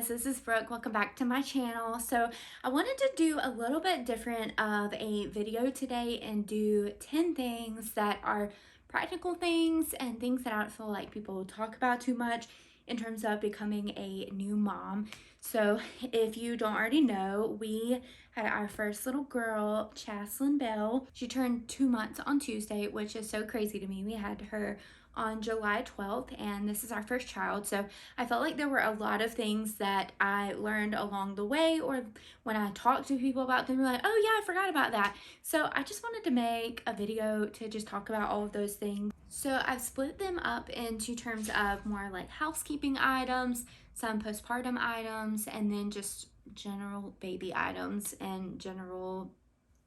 guys, this is Brooke. Welcome back to my channel. So I wanted to do a little bit different of a video today and do 10 things that are practical things and things that I don't feel like people talk about too much in terms of becoming a new mom. So if you don't already know, we had our first little girl, Chaslyn Bell. She turned 2 months on Tuesday, which is so crazy to me. We had her on July 12th, and this is our first child. So I felt like there were a lot of things that I learned along the way, or when I talked to people about them, they're like, oh yeah, I forgot about that. So I just wanted to make a video to just talk about all of those things. So I've split them up into terms of more like housekeeping items, some postpartum items, and then just general baby items and general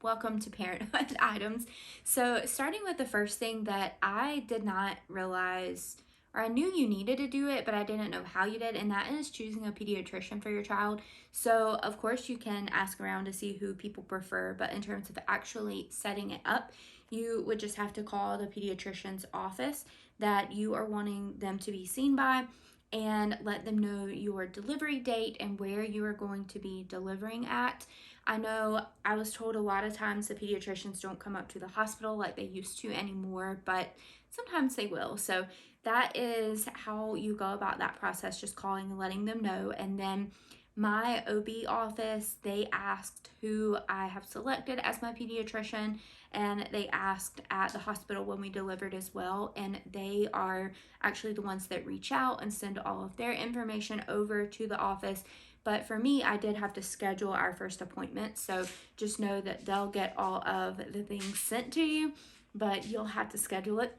welcome to parenthood items. So starting with the first thing that I did not realize, or I knew you needed to do it, but I didn't know how you did, and that is choosing a pediatrician for your child. So of course you can ask around to see who people prefer, but in terms of actually setting it up, you would just have to call the pediatrician's office that you are wanting them to be seen by and let them know your delivery date and where you are going to be delivering at. I know I was told a lot of times the pediatricians don't come up to the hospital like they used to anymore, but sometimes they will. So that is how you go about that process, just calling and letting them know. And then my OB office, they asked who I have selected as my pediatrician, and they asked at the hospital when we delivered as well, and they are actually the ones that reach out and send all of their information over to the office. But for me, I did have to schedule our first appointment, so just know that they'll get all of the things sent to you, but you'll have to schedule it.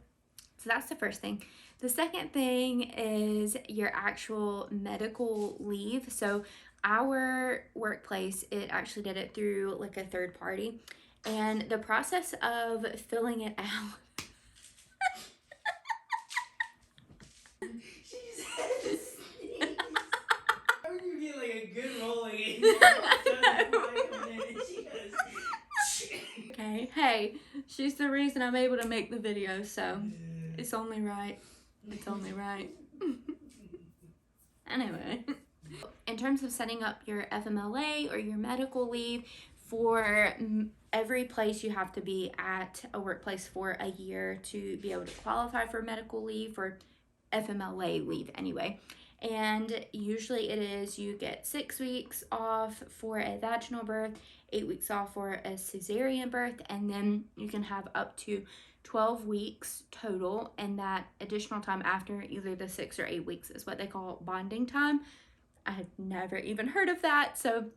So that's the first thing. The second thing is your actual medical leave. So our workplace, it actually did it through like a third party, and the process of filling it out You get like a good rolling okay, hey, she's the reason I'm able to make the video, so it's only right. It's only right. Anyway, in terms of setting up your FMLA or your medical leave, for every place you have to be at a workplace for a year to be able to qualify for medical leave, or FMLA leave anyway. And usually it is you get 6 weeks off for a vaginal birth, 8 weeks off for a cesarean birth, and then you can have up to 12 weeks total, and that additional time after either the 6 or 8 weeks is what they call bonding time. I had never even heard of that, so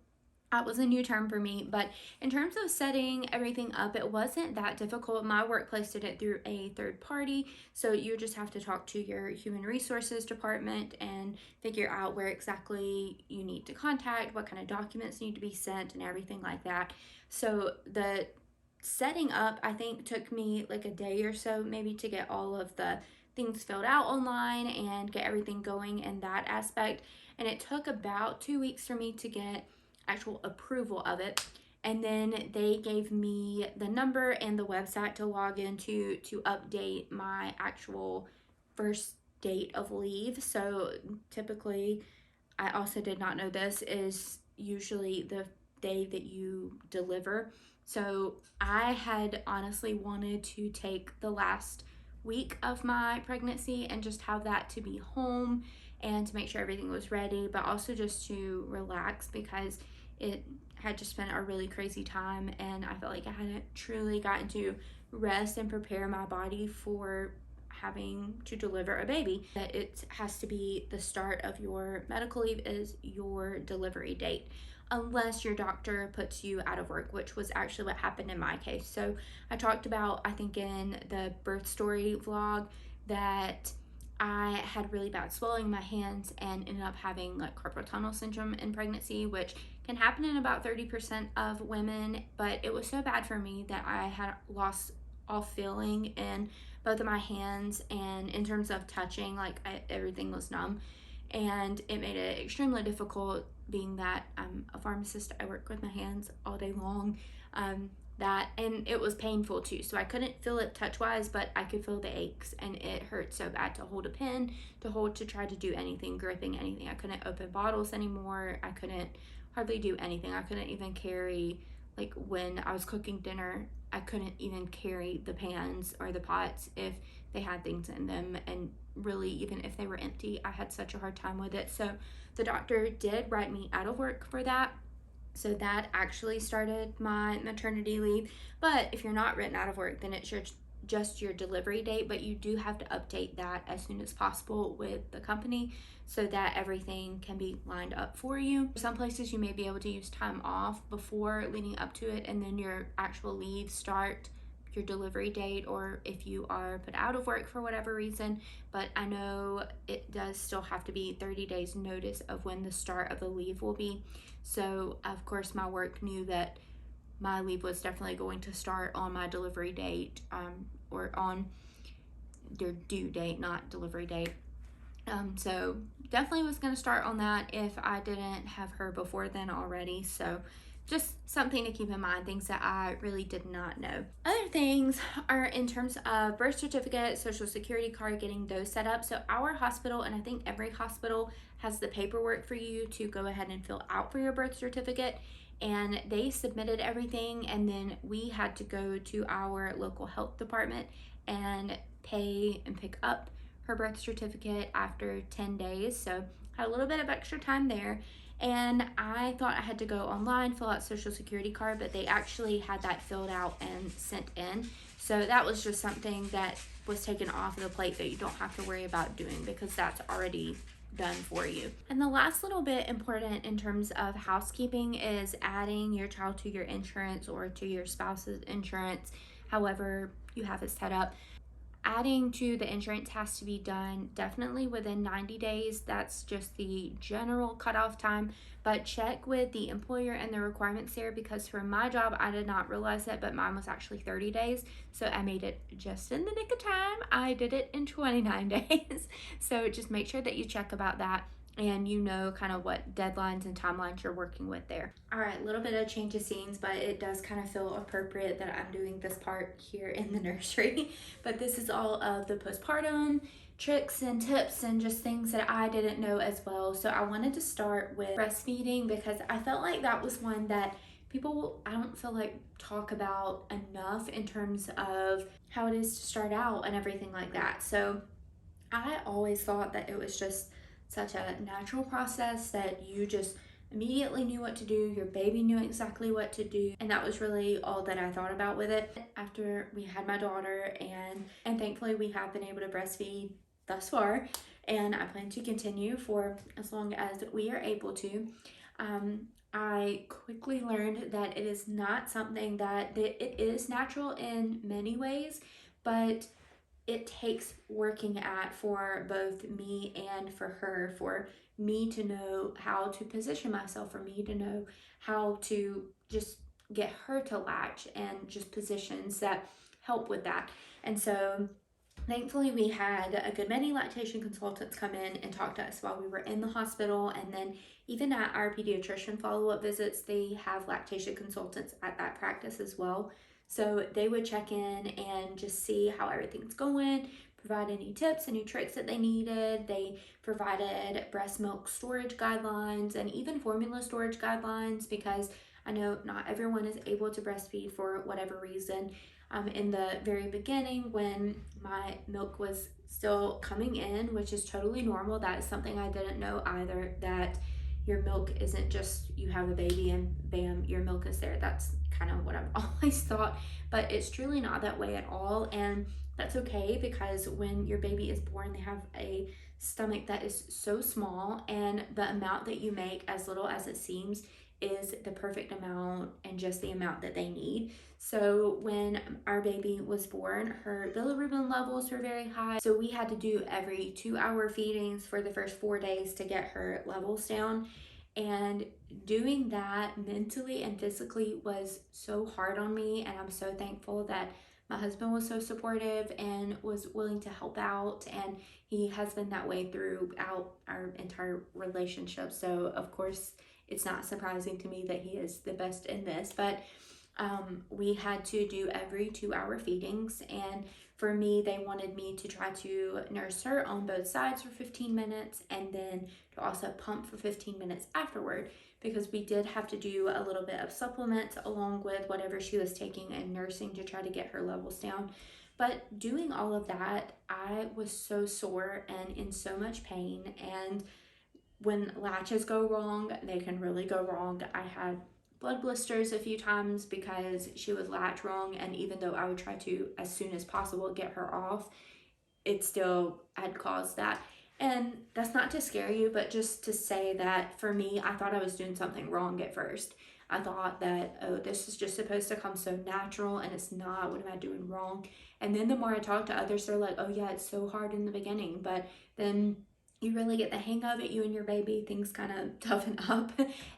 that was a new term for me. But in terms of setting everything up, it wasn't that difficult. My workplace did it through a third party, so you just have to talk to your human resources department and figure out where exactly you need to contact, what kind of documents need to be sent, and everything like that. So the setting up, I think, took me like a day or so maybe to get all of the things filled out online and get everything going in that aspect. And it took about 2 weeks for me to get actual approval of it, and then they gave me the number and the website to log into to update my actual first date of leave. So typically, I also did not know this, is usually the day that you deliver. So I had honestly wanted to take the last week of my pregnancy and just have that to be home and to make sure everything was ready, but also just to relax because it had just been a really crazy time, and I felt like I hadn't truly gotten to rest and prepare my body for having to deliver a baby. That it has to be the start of your medical leave is your delivery date, unless your doctor puts you out of work, which was actually what happened in my case. So I talked about, I think in the birth story vlog, that I had really bad swelling in my hands and ended up having like carpal tunnel syndrome in pregnancy, which can happen in about 30% of women, but it was so bad for me that I had lost all feeling in both of my hands, and in terms of touching, like everything was numb, and it made it extremely difficult being that I'm a pharmacist. I work with my hands all day long, that, and it was painful too. So I couldn't feel it touch wise, but I could feel the aches, and it hurt so bad to hold a pen, to try to do anything, gripping anything. I couldn't open bottles anymore. I couldn't hardly do anything. I couldn't even carry, like when I was cooking dinner, I couldn't even carry the pans or the pots if they had things in them. And really, even if they were empty, I had such a hard time with it. So the doctor did write me out of work for that. So that actually started my maternity leave. But if you're not written out of work, then it's just your delivery date, but you do have to update that as soon as possible with the company so that everything can be lined up for you. Some places you may be able to use time off before leading up to it, and then your actual leave start your delivery date, or if you are put out of work for whatever reason. But I know it does still have to be 30 days notice of when the start of the leave will be. So of course my work knew that my leave was definitely going to start on my delivery date, or on their due date, not delivery date. So definitely was going to start on that if I didn't have her before then already. So just something to keep in mind, things that I really did not know. Other things are in terms of birth certificate, social security card, getting those set up. So our hospital, and I think every hospital, has the paperwork for you to go ahead and fill out for your birth certificate. And they submitted everything, and then we had to go to our local health department and pay and pick up her birth certificate after 10 days. So had a little bit of extra time there. And I thought I had to go online, fill out social security card, but they actually had that filled out and sent in. So that was just something that was taken off of the plate that you don't have to worry about doing, because that's already done for you. And the last little bit important in terms of housekeeping is adding your child to your insurance or to your spouse's insurance, however you have it set up. Adding to the insurance has to be done definitely within 90 days. That's just the general cutoff time, but check with the employer and the requirements there, because for my job, I did not realize it, but mine was actually 30 days. So I made it just in the nick of time. I did it in 29 days. So just make sure that you check about that, and you know kind of what deadlines and timelines you're working with there. All right, a little bit of change of scenes, but it does kind of feel appropriate that I'm doing this part here in the nursery. But this is all of the postpartum tricks and tips and just things that I didn't know as well. So I wanted to start with breastfeeding, because I felt like that was one that people, I don't feel like, talk about enough in terms of how it is to start out and everything like that. So I always thought that it was just such a natural process, that you just immediately knew what to do, your baby knew exactly what to do, and that was really all that I thought about with it. After we had my daughter, and thankfully we have been able to breastfeed thus far, and I plan to continue for as long as we are able to. I quickly learned that it is not something that it is natural in many ways, but it takes working at for both me and for her, for me to know how to position myself, for me to know how to just get her to latch, and just positions that help with that. And so thankfully we had a good many lactation consultants come in and talk to us while we were in the hospital, and then even at our pediatrician follow-up visits, they have lactation consultants at that practice as well. So they would check in and just see how everything's going, provide any tips, any tricks that they needed. They provided breast milk storage guidelines and even formula storage guidelines, because I know not everyone is able to breastfeed for whatever reason. In the very beginning, when my milk was still coming in, which is totally normal, that is something I didn't know either, that your milk isn't just you have a baby and bam, your milk is there. That's kind of what I've always thought, but it's truly not that way at all. And that's okay, because when your baby is born, they have a stomach that is so small, and the amount that you make, as little as it seems, is the perfect amount and just the amount that they need. So when our baby was born, her bilirubin levels were very high. So we had to do every 2-hour feedings for the first 4 days to get her levels down. And doing that mentally and physically was so hard on me. And I'm so thankful that my husband was so supportive and was willing to help out. And he has been that way throughout our entire relationship. So of course, it's not surprising to me that he is the best in this. But we had to do every 2 hour feedings, and for me, they wanted me to try to nurse her on both sides for 15 minutes and then to also pump for 15 minutes afterward, because we did have to do a little bit of supplements along with whatever she was taking and nursing to try to get her levels down. But doing all of that, I was so sore and in so much pain. And when latches go wrong, they can really go wrong. I had blood blisters a few times because she was latch wrong, and even though I would try to, as soon as possible, get her off, it still had caused that. And that's not to scare you, but just to say that for me, I thought I was doing something wrong at first. I thought that, oh, this is just supposed to come so natural, and it's not. What am I doing wrong? And then the more I talk to others, they're like, oh, yeah, it's so hard in the beginning, but then you really get the hang of it, you and your baby, things kind of toughen up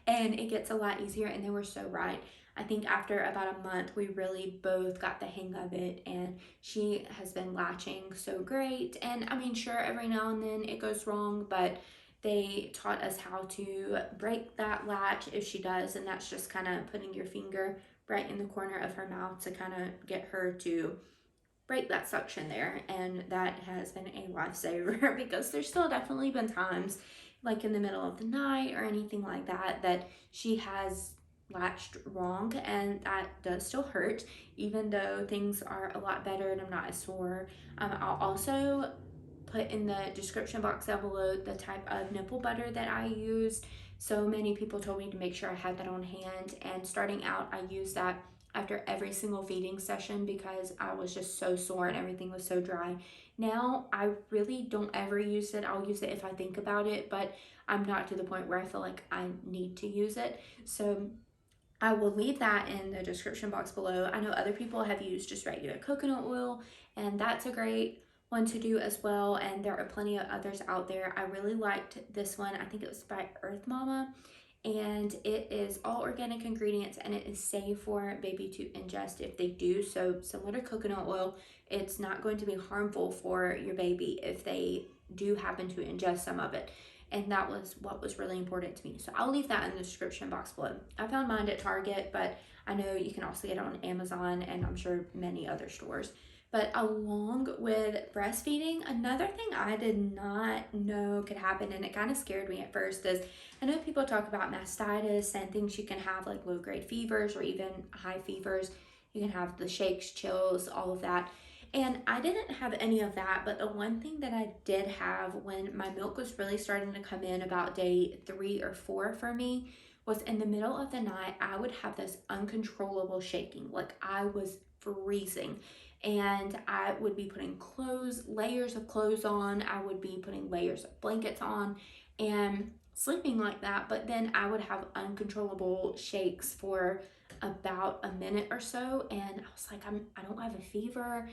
and it gets a lot easier. And they were so right. I think after about a month, we really both got the hang of it, and she has been latching so great. And I mean, sure, every now and then it goes wrong, but they taught us how to break that latch if she does, and that's just kind of putting your finger right in the corner of her mouth to kind of get her to break that suction there. And that has been a lifesaver because there's still definitely been times, like in the middle of the night or anything like that, that she has latched wrong, and that does still hurt, even though things are a lot better and I'm not as sore. I'll also put in the description box down below the type of nipple butter that I used. So many people told me to make sure I had that on hand, and starting out, I used that after every single feeding session because I was just so sore and everything was so dry. Now I really don't ever use it. I'll use it if I think about it, but I'm not to the point where I feel like I need to use it. So I will leave that in the description box below. I know other people have used just regular coconut oil, and that's a great one to do as well. And there are plenty of others out there. I really liked this one. I think it was by Earth Mama, and it is all organic ingredients, and it is safe for baby to ingest if they do. So similar to coconut oil, it's not going to be harmful for your baby if they do happen to ingest some of it. And that was what was really important to me. So I'll leave that in the description box below. I found mine at Target, but I know you can also get it on Amazon and I'm sure many other stores. But along with breastfeeding, another thing I did not know could happen, and it kind of scared me at first, is I know people talk about mastitis and things you can have, like low grade fevers or even high fevers. You can have the shakes, chills, all of that. And I didn't have any of that, but the one thing that I did have when my milk was really starting to come in about day 3 or 4 for me was in the middle of the night, I would have this uncontrollable shaking. Like I was freezing, and I would be putting layers of clothes on. I would be putting layers of blankets on and sleeping like that. But then I would have uncontrollable shakes for about a minute or so. And I was like, I don't have a fever.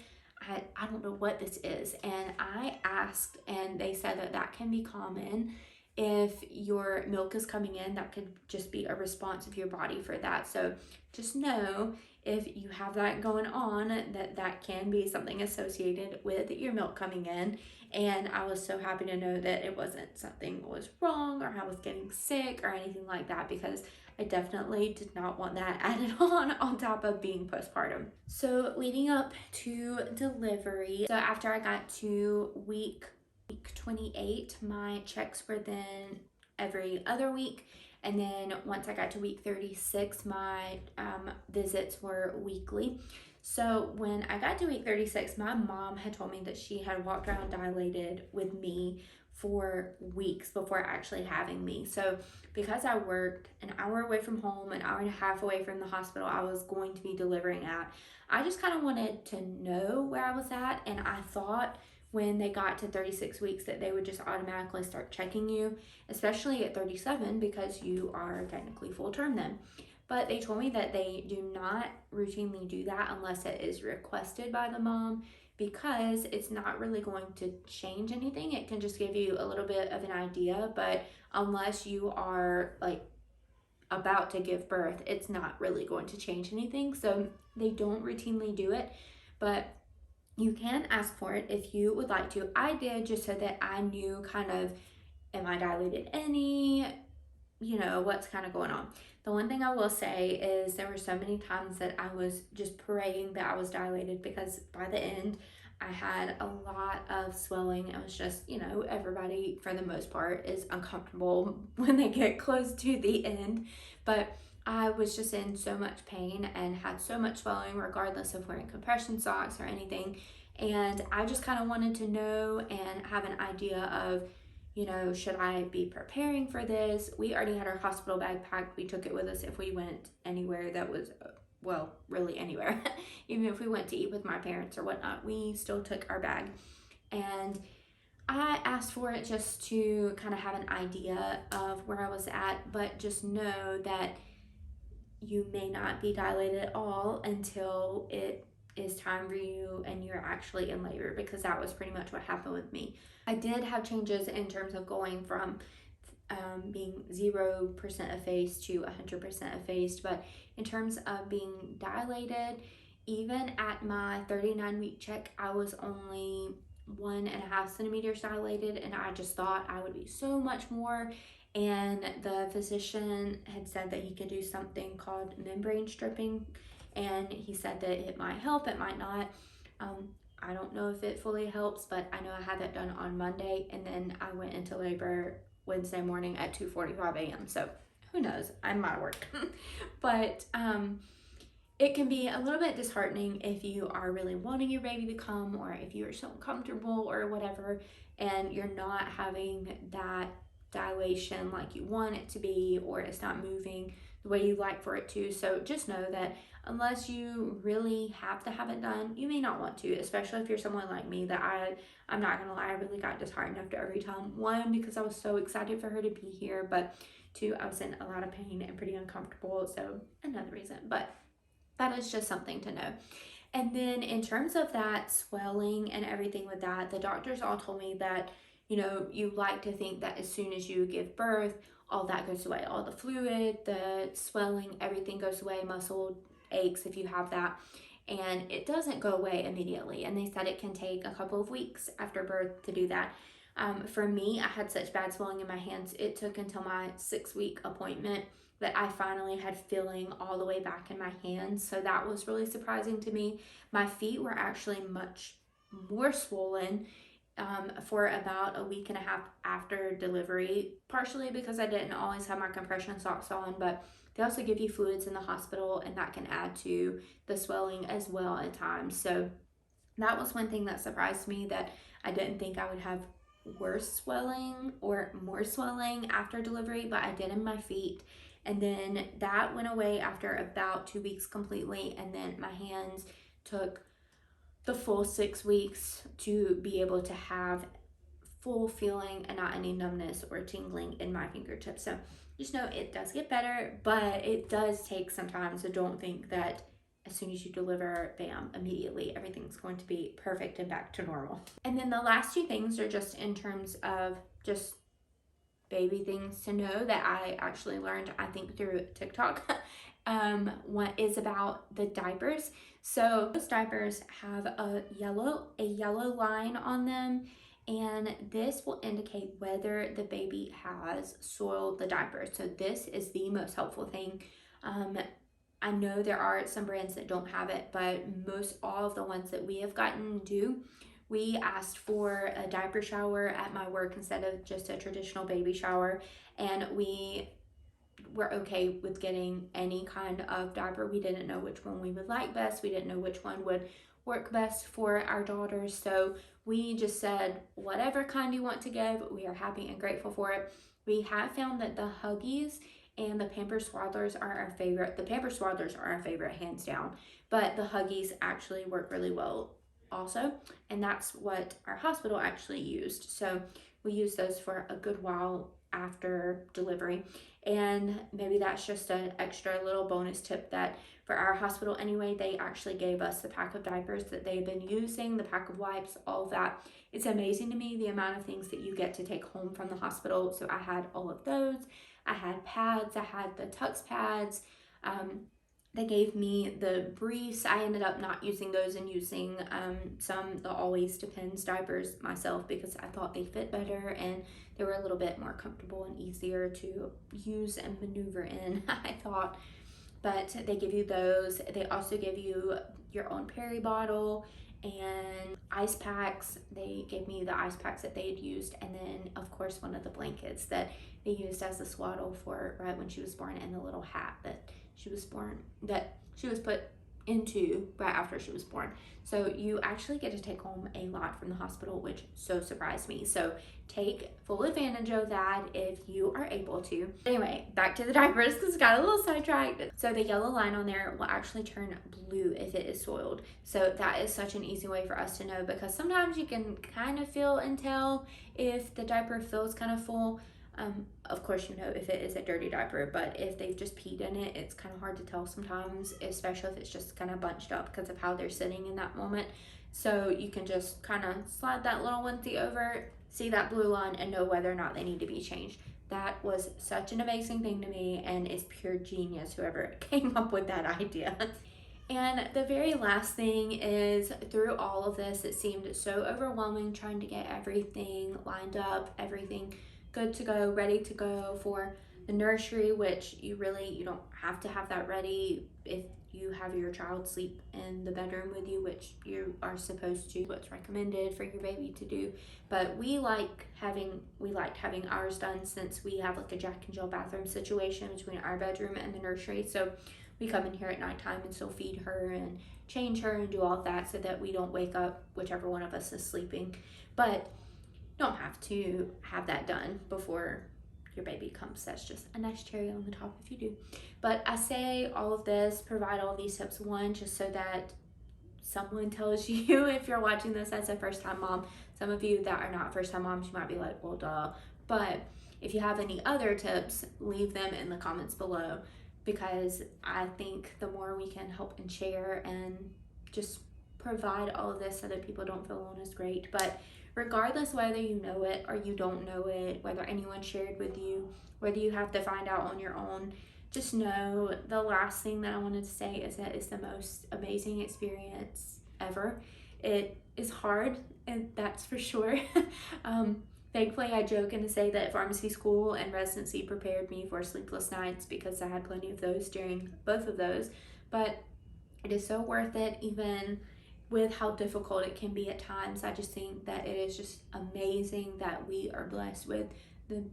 I don't know what this is. And I asked, and they said that that can be common. If your milk is coming in, that could just be a response of your body for that. So just know if you have that going on, that can be something associated with your milk coming in. And I was so happy to know that it wasn't something was wrong or I was getting sick or anything like that, because I definitely did not want that added on top of being postpartum. So leading up to delivery, so after I got to week 28, my checks were then every other week. And then once I got to week 36, my visits were weekly. So when I got to week 36, my mom had told me that she had walked around dilated with me for weeks before actually having me. So because I worked an hour away from home, an hour and a half away from the hospital I was going to be delivering at, I just kind of wanted to know where I was at. And I thought when they got to 36 weeks that they would just automatically start checking you, especially at 37 because you are technically full term then. But they told me that they do not routinely do that unless it is requested by the mom, because it's not really going to change anything. It can just give you a little bit of an idea, but unless you are like about to give birth, it's not really going to change anything. So they don't routinely do it, but you can ask for it if you would like to. I did, just so that I knew kind of, am I dilated any? what's kind of going on. The one thing I will say is there were so many times that I was just praying that I was dilated, because by the end I had a lot of swelling. It was just, everybody for the most part is uncomfortable when they get close to the end. But I was just in so much pain and had so much swelling, regardless of wearing compression socks or anything. And I just kind of wanted to know and have an idea of, should I be preparing for this? We already had our hospital bag packed. We took it with us if we went anywhere that was, well, really anywhere. Even if we went to eat with my parents or whatnot, we still took our bag. And I asked for it just to kind of have an idea of where I was at, but just know that you may not be dilated at all until it is time for you and you're actually in labor, because that was pretty much what happened with me. I did have changes in terms of going from being 0% effaced to 100% effaced, but in terms of being dilated, even at my 39-week check, I was only 1.5 centimeters dilated, and I just thought I would be so much more. And the physician had said that he could do something called membrane stripping, and he said that it might help, it might not. I don't know if it fully helps, but I know I had that done on Monday, and then I went into labor Wednesday morning at 2:45 a.m. So who knows? I might work. But it can be a little bit disheartening if you are really wanting your baby to come, or if you are so uncomfortable or whatever, and you're not having that dilation like you want it to be, or it's not moving the way you like for it to. So just know that unless you really have to have it done, you may not want to, especially if you're someone like me that I'm not gonna lie, I really got disheartened after every time. One, because I was so excited for her to be here, but two, I was in a lot of pain and pretty uncomfortable, so another reason. But that is just something to know. And then in terms of that swelling and everything with that, the doctors all told me that, you like to think that as soon as you give birth, all that goes away. All the fluid, the swelling, everything goes away, muscle aches if you have that. And it doesn't go away immediately. And they said it can take a couple of weeks after birth to do that. For me, I had such bad swelling in my hands, it took until my 6-week appointment that I finally had feeling all the way back in my hands. So that was really surprising to me. My feet were actually much more swollen for about a week and a half after delivery, partially because I didn't always have my compression socks on, but they also give you fluids in the hospital, and that can add to the swelling as well at times. So that was one thing that surprised me, that I didn't think I would have worse swelling or more swelling after delivery, but I did in my feet. And then that went away after about 2 weeks completely, and then my hands took the full 6 weeks to be able to have full feeling and not any numbness or tingling in my fingertips. So just know it does get better, but it does take some time. So don't think that as soon as you deliver, bam, immediately everything's going to be perfect and back to normal. And then the last two things are just in terms of just baby things to know that I actually learned, I think, through TikTok. One is about the diapers. So those diapers have a yellow line on them, and this will indicate whether the baby has soiled the diaper. So this is the most helpful thing. I know there are some brands that don't have it, but most all of the ones that we have gotten do. We asked for a diaper shower at my work instead of just a traditional baby shower, and we were okay with getting any kind of diaper. We didn't know which one we would like best. We didn't know which one would work best for our daughters. So we just said, whatever kind you want to give, we are happy and grateful for it. We have found that the Huggies and the Pampers Swaddlers are our favorite. The Pampers Swaddlers are our favorite, hands down. But the Huggies actually work really well also. And that's what our hospital actually used. So we used those for a good while after delivery. And maybe that's just an extra little bonus tip, that for our hospital anyway, they actually gave us the pack of diapers that they've been using, the pack of wipes, all of that. It's amazing to me the amount of things that you get to take home from the hospital. So I had all of those. I had pads, I had the Tux pads, They gave me the briefs. I ended up not using those and using the Always Depends diapers myself because I thought they fit better and they were a little bit more comfortable and easier to use and maneuver in, I thought. But they give you those. They also give you your own peri bottle and ice packs. They gave me the ice packs that they had used, and then of course one of the blankets that they used as a swaddle for right when she was born, and the little hat that she was put into right after she was born. So you actually get to take home a lot from the hospital, which so surprised me. So take full advantage of that if you are able to. Anyway, back to the diapers because it got a little sidetracked. So the yellow line on there will actually turn blue if it is soiled. So that is such an easy way for us to know, because sometimes you can kind of feel and tell if the diaper feels kind of full. Of course, you know if it is a dirty diaper, but if they've just peed in it, it's kind of hard to tell sometimes, especially if it's just kind of bunched up because of how they're sitting in that moment. So you can just kind of slide that little onesie over, see that blue line, and know whether or not they need to be changed. That was such an amazing thing to me, and it's pure genius, whoever came up with that idea. And the very last thing is, through all of this, it seemed so overwhelming trying to get everything lined up, everything good to go, ready to go for the nursery, which you don't have to have that ready if you have your child sleep in the bedroom with you, which you are supposed to. What's recommended for your baby to do, but we liked having ours done since we have like a Jack and Jill bathroom situation between our bedroom and the nursery. So we come in here at nighttime and still feed her and change her and do all of that so that we don't wake up whichever one of us is sleeping. But don't have to have that done before your baby comes. That's just a nice cherry on the top if you do. But I say all of this, provide all these tips, one, just so that someone tells you if you're watching this as a first-time mom. Some of you that are not first-time moms, you might be like, well, duh. But if you have any other tips, leave them in the comments below, because I think the more we can help and share and just provide all of this so that people don't feel alone is great. But regardless whether you know it or you don't know it, whether anyone shared with you, whether you have to find out on your own, just know the last thing that I wanted to say is that it's the most amazing experience ever. It is hard, and that's for sure. Thankfully, I joke and say that pharmacy school and residency prepared me for sleepless nights because I had plenty of those during both of those. But it is so worth it, even with how difficult it can be at times. I just think that it is just amazing that we are blessed with the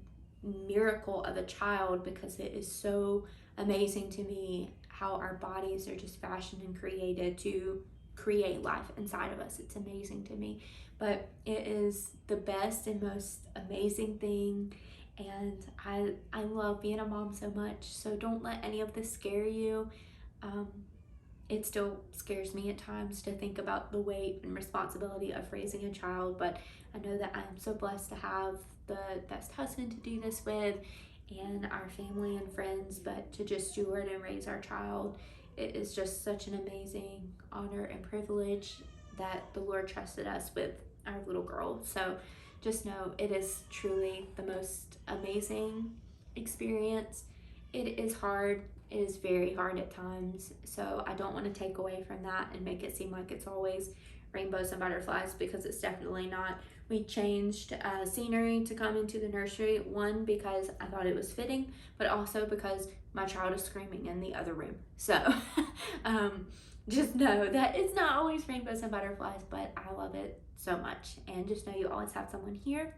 miracle of a child, because it is so amazing to me how our bodies are just fashioned and created to create life inside of us. It's amazing to me, but it is the best and most amazing thing, and I love being a mom so much. So don't let any of this scare you. It still scares me at times to think about the weight and responsibility of raising a child, but I know that I'm so blessed to have the best husband to do this with, and our family and friends. But to just steward and raise our child, it is just such an amazing honor and privilege that the Lord trusted us with our little girl. So just know it is truly the most amazing experience. It is hard. It is very hard at times, so I don't want to take away from that and make it seem like it's always rainbows and butterflies, because it's definitely not. We changed scenery to come into the nursery, one, because I thought it was fitting, but also because my child is screaming in the other room. So just know that it's not always rainbows and butterflies, but I love it so much. And just know you always have someone here.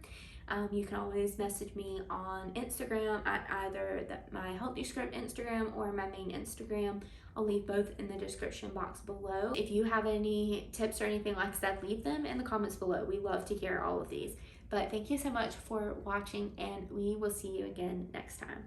You can always message me on Instagram at either my Healthy Script Instagram or my main Instagram. I'll leave both in the description box below. If you have any tips or anything like that, leave them in the comments below. We love to hear all of these. But thank you so much for watching, and we will see you again next time.